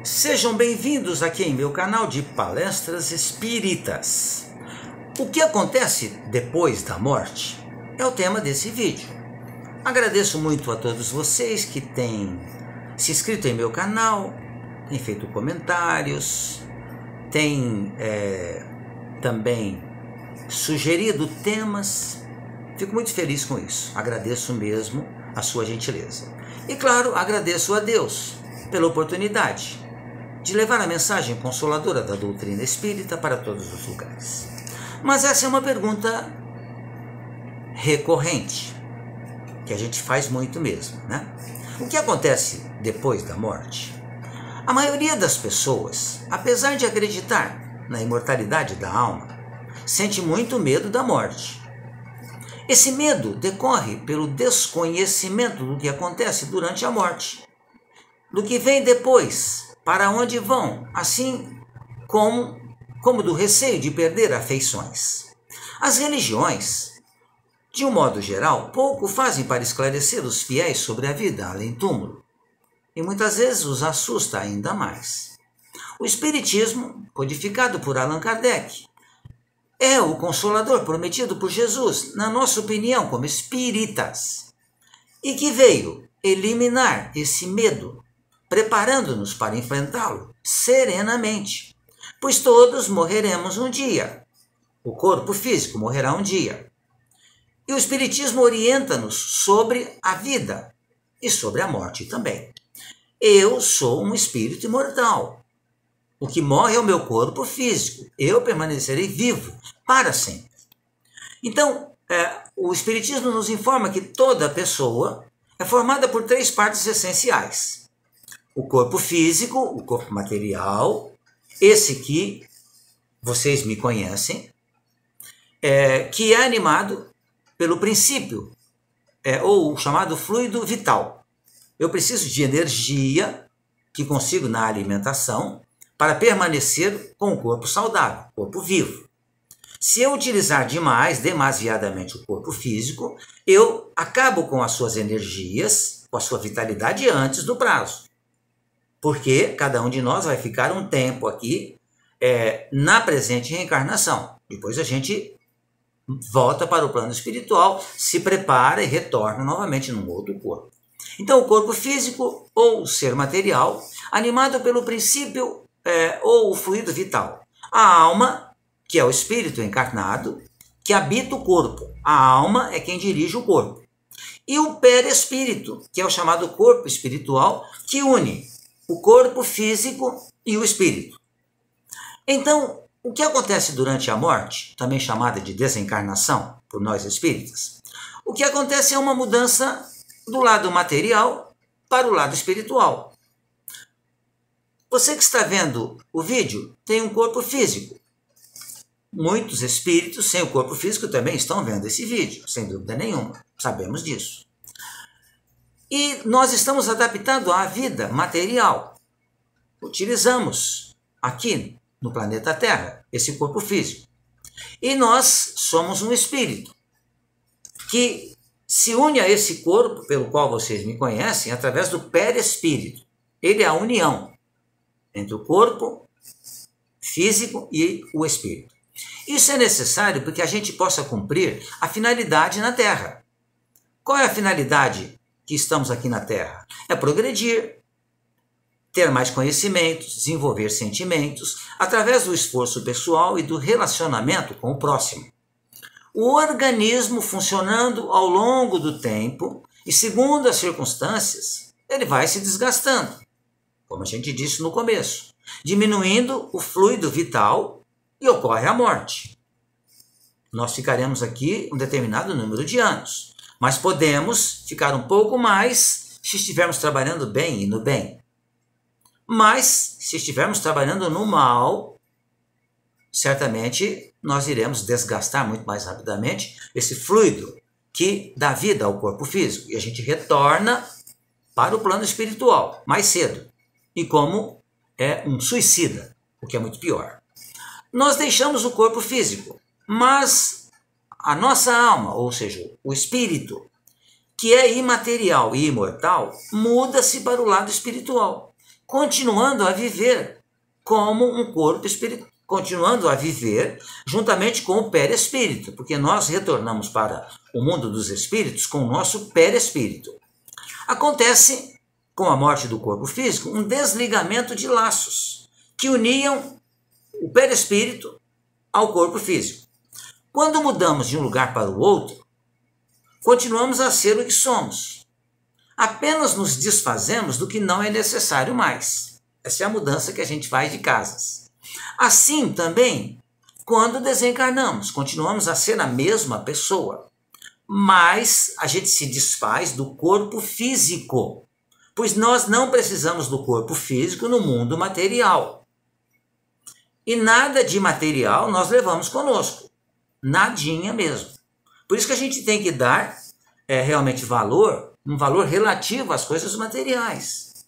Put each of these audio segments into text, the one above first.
Sejam bem-vindos aqui em meu canal de palestras espíritas. O que acontece depois da morte é o tema desse vídeo. Agradeço muito a todos vocês que têm se inscrito em meu canal, têm feito comentários, têm também sugerido temas. Fico muito feliz com isso, agradeço mesmo a sua gentileza. E claro, agradeço a Deus pela oportunidade de levar a mensagem consoladora da doutrina espírita para todos os lugares. Mas essa é uma pergunta recorrente, que a gente faz muito mesmo, né? O que acontece depois da morte? A maioria das pessoas, apesar de acreditar na imortalidade da alma, sente muito medo da morte. Esse medo decorre pelo desconhecimento do que acontece durante a morte, do que vem depois, para onde vão, assim como do receio de perder afeições. As religiões, de um modo geral, pouco fazem para esclarecer os fiéis sobre a vida além túmulo, e muitas vezes os assusta ainda mais. O Espiritismo, codificado por Allan Kardec, é o consolador prometido por Jesus, na nossa opinião, como espíritas, e que veio eliminar esse medo, preparando-nos para enfrentá-lo serenamente, pois todos morreremos um dia. O corpo físico morrerá um dia. E o Espiritismo orienta-nos sobre a vida e sobre a morte também. Eu sou um espírito imortal. O que morre é o meu corpo físico. Eu permanecerei vivo para sempre. Então, o Espiritismo nos informa que toda pessoa é formada por três partes essenciais: o corpo físico, o corpo material, esse que vocês me conhecem, que é animado pelo princípio, ou o chamado fluido vital. Eu preciso de energia que consigo na alimentação para permanecer com o corpo saudável, corpo vivo. Se eu utilizar demasiadamente o corpo físico, eu acabo com as suas energias, com a sua vitalidade antes do prazo. Porque cada um de nós vai ficar um tempo aqui na presente reencarnação. Depois a gente volta para o plano espiritual, se prepara e retorna novamente num outro corpo. Então o corpo físico ou o ser material, animado pelo princípio ou o fluido vital. A alma, que é o espírito encarnado, que habita o corpo. A alma é quem dirige o corpo. E o perispírito, que é o chamado corpo espiritual, que une o corpo físico e o espírito. Então, o que acontece durante a morte, também chamada de desencarnação por nós espíritas? O que acontece é uma mudança do lado material para o lado espiritual. Você que está vendo o vídeo tem um corpo físico. Muitos espíritos sem o corpo físico também estão vendo esse vídeo, sem dúvida nenhuma, sabemos disso. E nós estamos adaptados à vida material. Utilizamos aqui no planeta Terra esse corpo físico. E nós somos um espírito que se une a esse corpo pelo qual vocês me conhecem através do perispírito. Ele é a união entre o corpo físico e o espírito. Isso é necessário porque a gente possa cumprir a finalidade na Terra. Qual é a finalidade que estamos aqui na Terra? É progredir, ter mais conhecimentos, desenvolver sentimentos, através do esforço pessoal e do relacionamento com o próximo. O organismo funcionando ao longo do tempo e segundo as circunstâncias, ele vai se desgastando, como a gente disse no começo, diminuindo o fluido vital e ocorre a morte. Nós ficaremos aqui um determinado número de anos, mas podemos ficar um pouco mais se estivermos trabalhando bem e no bem. Mas, se estivermos trabalhando no mal, certamente nós iremos desgastar muito mais rapidamente esse fluido que dá vida ao corpo físico. E a gente retorna para o plano espiritual mais cedo. E como um suicida, o que é muito pior. Nós deixamos o corpo físico, mas a nossa alma, ou seja, o espírito, que é imaterial e imortal, muda-se para o lado espiritual. continuando a viver como um corpo espiritual, continuando a viver juntamente com o perispírito, porque nós retornamos para o mundo dos espíritos com o nosso perispírito. Acontece, com a morte do corpo físico, um desligamento de laços que uniam o perispírito ao corpo físico. Quando mudamos de um lugar para o outro, continuamos a ser o que somos. Apenas nos desfazemos do que não é necessário mais. Essa é a mudança que a gente faz de casas. Assim também, quando desencarnamos, continuamos a ser a mesma pessoa, mas a gente se desfaz do corpo físico, pois nós não precisamos do corpo físico no mundo material. E nada de material nós levamos conosco, nadinha mesmo. Por isso que a gente tem que dar realmente valor, um valor relativo às coisas materiais,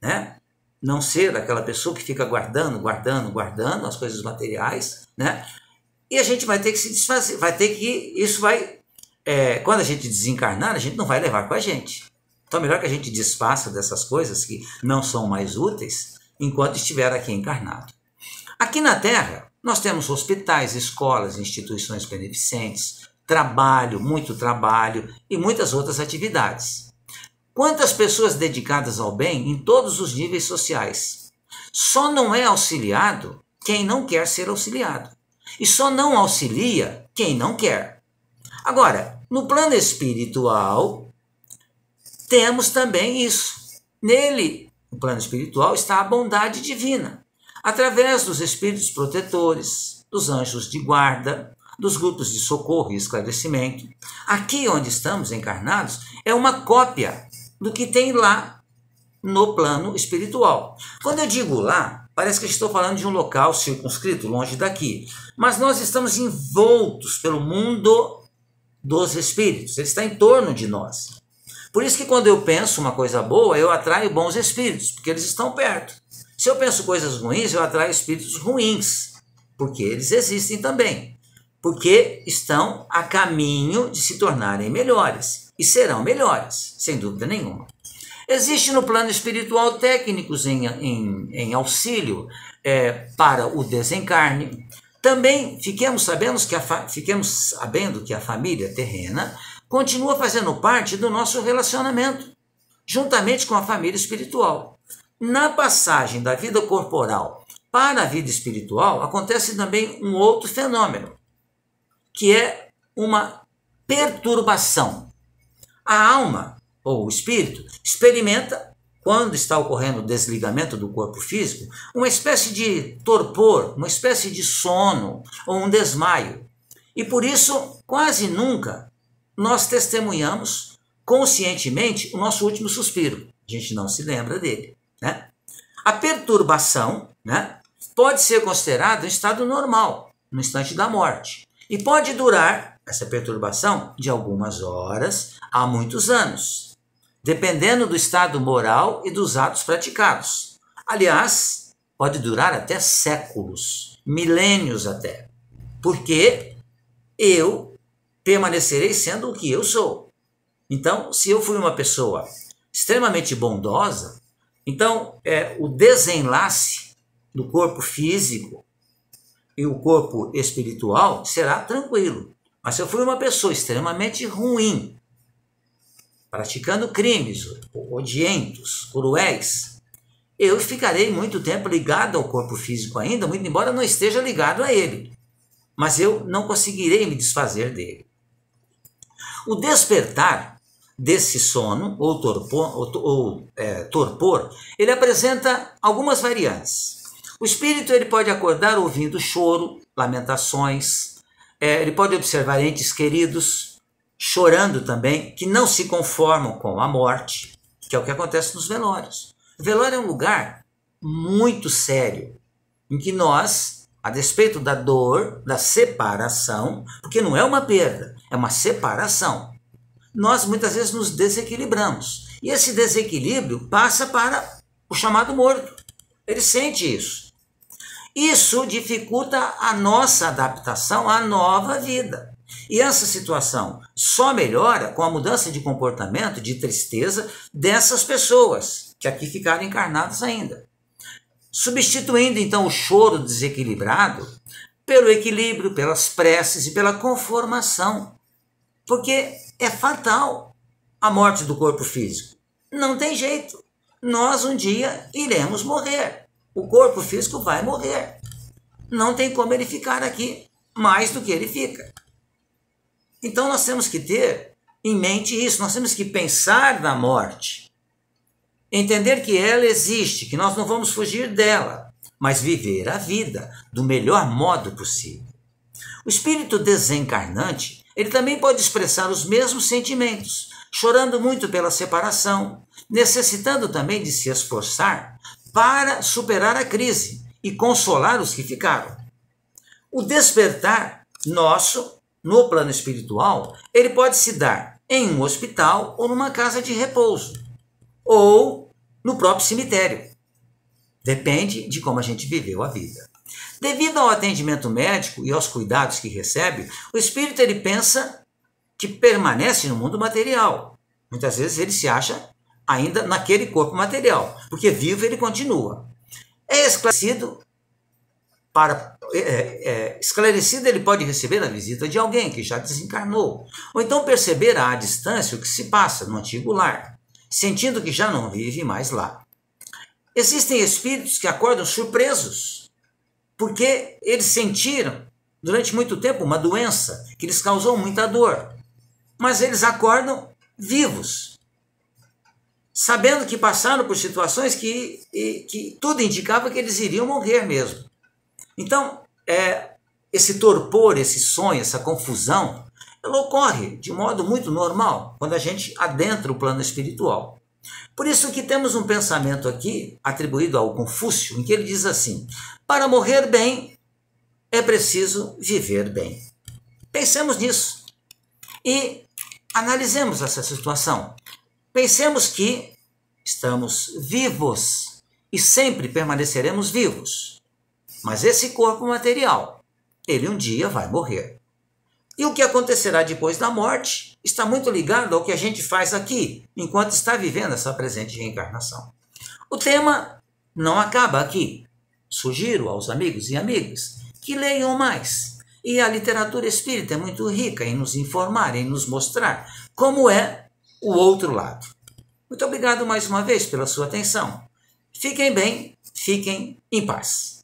né? Não ser aquela pessoa que fica guardando as coisas materiais, né? E a gente vai ter que se desfazer, quando a gente desencarnar, a gente não vai levar com a gente. Então é melhor que a gente desfaça dessas coisas que não são mais úteis enquanto estiver aqui encarnado. Aqui na Terra, nós temos hospitais, escolas, instituições beneficentes, trabalho, muito trabalho e muitas outras atividades. Quantas pessoas dedicadas ao bem em todos os níveis sociais. Só não é auxiliado quem não quer ser auxiliado. E só não auxilia quem não quer. Agora, no plano espiritual, temos também isso. Nele, no plano espiritual, está a bondade divina, através dos espíritos protetores, dos anjos de guarda, dos grupos de socorro e esclarecimento. Aqui onde estamos encarnados é uma cópia do que tem lá no plano espiritual. Quando eu digo lá, parece que estou falando de um local circunscrito, longe daqui. Mas nós estamos envoltos pelo mundo dos espíritos. Ele está em torno de nós. Por isso que quando eu penso uma coisa boa, eu atraio bons espíritos, porque eles estão perto. Se eu penso coisas ruins, eu atraio espíritos ruins, porque eles existem também. Porque estão a caminho de se tornarem melhores. E serão melhores, sem dúvida nenhuma. Existe no plano espiritual técnicos em auxílio para o desencarne. Também fiquemos sabendo que a família terrena continua fazendo parte do nosso relacionamento, juntamente com a família espiritual. Na passagem da vida corporal para a vida espiritual, acontece também um outro fenômeno, que é uma perturbação. A alma, ou o espírito, experimenta, quando está ocorrendo o desligamento do corpo físico, uma espécie de torpor, uma espécie de sono ou um desmaio. E por isso, quase nunca, nós testemunhamos conscientemente o nosso último suspiro. A gente não se lembra dele, né? A perturbação, né, pode ser considerada um estado normal, no instante da morte. E pode durar, essa perturbação, de algumas horas a muitos anos, dependendo do estado moral e dos atos praticados. Aliás, pode durar até séculos, milênios até, porque eu permanecerei sendo o que eu sou. Então, se eu fui uma pessoa extremamente bondosa, então o desenlace do corpo físico e o corpo espiritual será tranquilo. Mas se eu fui uma pessoa extremamente ruim, praticando crimes odientos, cruéis, eu ficarei muito tempo ligado ao corpo físico ainda, muito embora não esteja ligado a ele. Mas eu não conseguirei me desfazer dele. O despertar desse sono, ou torpor, ele apresenta algumas variantes. O espírito ele pode acordar ouvindo choro, lamentações, ele pode observar entes queridos chorando também, que não se conformam com a morte, que é o que acontece nos velórios. O velório é um lugar muito sério, em que nós, a despeito da dor, da separação, porque não é uma perda, é uma separação, nós muitas vezes nos desequilibramos. E esse desequilíbrio passa para o chamado morto. Ele sente isso. Isso dificulta a nossa adaptação à nova vida. E essa situação só melhora com a mudança de comportamento, de tristeza dessas pessoas que aqui ficaram encarnados ainda. Substituindo então o choro desequilibrado pelo equilíbrio, pelas preces e pela conformação. Porque é fatal a morte do corpo físico. Não tem jeito. Nós um dia iremos morrer. O corpo físico vai morrer. Não tem como ele ficar aqui mais do que ele fica. Então nós temos que ter em mente isso. Nós temos que pensar na morte. Entender que ela existe, que nós não vamos fugir dela, mas viver a vida do melhor modo possível. O espírito desencarnante, ele também pode expressar os mesmos sentimentos, chorando muito pela separação, necessitando também de se esforçar para superar a crise e consolar os que ficaram. O despertar nosso, no plano espiritual, ele pode se dar em um hospital ou numa casa de repouso, ou no próprio cemitério. Depende de como a gente viveu a vida. Devido ao atendimento médico e aos cuidados que recebe, o espírito ele pensa que permanece no mundo material. Muitas vezes ele se acha ainda naquele corpo material, porque vivo ele continua. Esclarecido ele pode receber a visita de alguém que já desencarnou, ou então perceber à distância o que se passa no antigo lar, sentindo que já não vive mais lá. Existem espíritos que acordam surpresos, porque eles sentiram durante muito tempo uma doença que lhes causou muita dor, mas eles acordam vivos, sabendo que passaram por situações que tudo indicava que eles iriam morrer mesmo. Então, esse torpor, esse sonho, essa confusão, ela ocorre de modo muito normal quando a gente adentra o plano espiritual. Por isso que temos um pensamento aqui atribuído ao Confúcio, em que ele diz assim: para morrer bem, é preciso viver bem. Pensemos nisso e analisemos essa situação. Pensemos que estamos vivos e sempre permaneceremos vivos. Mas esse corpo material, ele um dia vai morrer. E o que acontecerá depois da morte está muito ligado ao que a gente faz aqui, enquanto está vivendo essa presente reencarnação. O tema não acaba aqui. Sugiro aos amigos e amigas que leiam mais. E a literatura espírita é muito rica em nos informar, em nos mostrar como é o outro lado. Muito obrigado mais uma vez pela sua atenção. Fiquem bem, fiquem em paz.